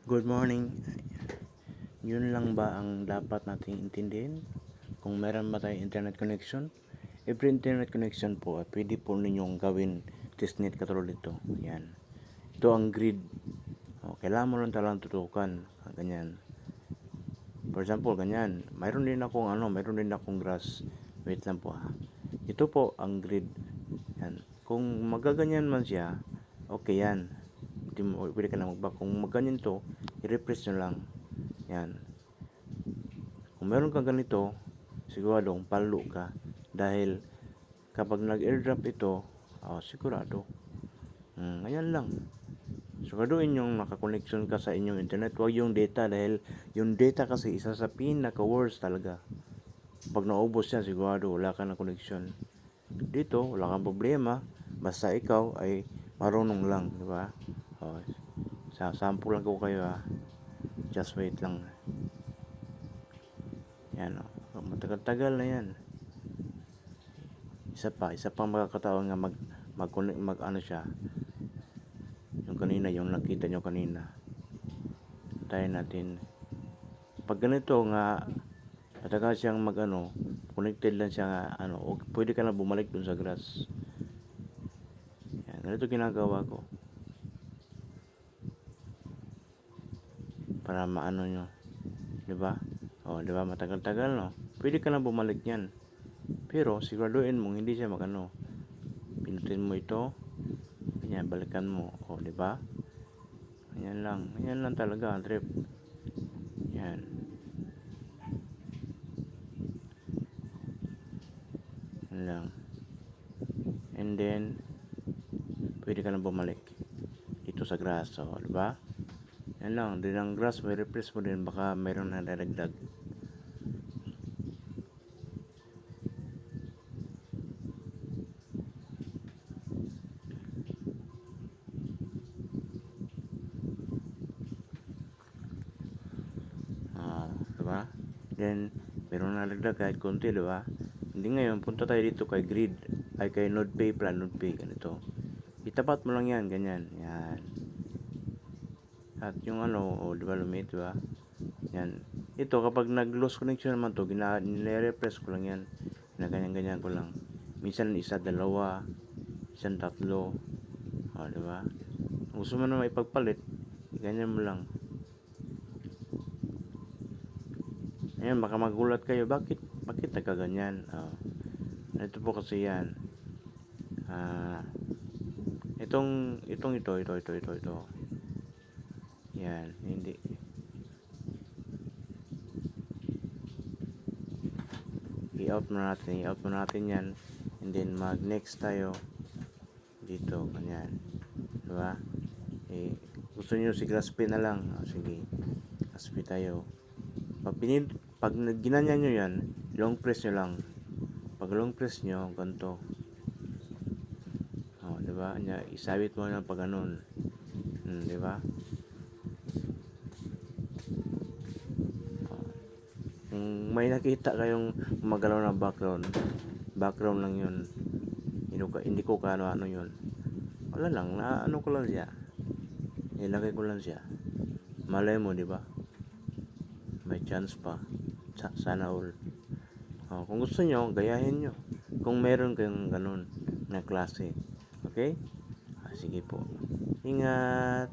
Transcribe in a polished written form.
Good morning. Yun lang ba ang dapat nating intindihin? Kung meron ba tayong internet connection? Every internet connection po, pwede po ninyong gawin testnet katulad ito. Yan. Ito ang grid. Kailangan mo lang talagang tutukan. Ganyan. For example, ganyan. Mayroon din akong grass. Wait lang po ha. Ito po ang grid. Yan. Kung magaganyan man siya, okay yan. Pwede ka na magback. Kung maganyan to, i-refresh nyo lang. Yan. Kung meron kang ganito, siguradong palo ka. Dahil kapag nag-airdrop ito, sigurado. Ganyan lang. Siguraduhin yung nakakonnection ka sa inyong internet. Huwag yung data dahil yung data kasi isa sa pinaka-worst talaga. Pag naubos yan, sigurado wala ka na connection. Dito, wala kang problema. Basta ikaw ay marunong lang, di ba? Sample lang ko kayo ha. Just wait lang. Yan o. Matagal-tagal na yan. Isa pang makakataon nga mag ano siya. Yung kanina, yung nakita nyo kanina. Tayo natin. Pag ganito nga, matagal siyang connected lang siya nga, pwede ka na bumalik dun sa grass. Yan, ganito ginagawa ko. Para maano nyo. Diba? Diba? Matagal-tagal, no? Pwede ka na bumalik yan. Pero, siguraduhin mong hindi siya pinutin mo ito. Ganyan, balikan mo. Diba? Ganyan lang talaga ang trip. Yan. Yan lang. And then, pwede ka na bumalik dito sa grass. Diba? Yan lang. Din ang grass, may refresh mo din. Baka mayroon na dadagdag. Diba? Then, meron na dagdag kahit konti, diba? Hindi ngayon, punta tayo dito kay grid, ay kay NodePay, NodePay, ganito. Itapat mo lang yan, ganyan, yan. At yung diba, lumit, diba? Yan. Ito, kapag nag-lost connection naman to, nire-repress ko lang yan. Ganyan-ganyan ko lang. Minsan, isa, dalawa, isang tatlo. Diba? Gusto mo na maipagpalit, ganyan mo lang. Ayan, baka magulat kayo, bakit nagkaganyan? Ito po kasi yan. Ito. Yan, hindi. I-out mo natin yan. And then mag-next tayo dito, ganyan. Diba? Gusto nyo si Grasp na lang. Sige, Grasp tayo. Pag ginanyan nyo yan, long press nyo lang. Pag long press nyo, ganito. Diba? Isabit mo na pag ganun. Diba? Kung may nakita kayong magalaw na background lang yun. Hindi ko ano yun. Wala lang, ko lang siya. Nilagay ko lang siya. Malay mo, diba? May chance pa. Sana all. Kung gusto nyo, gayahin nyo. Kung meron kayong ganun na klase. Okay? Sige po. Ingat.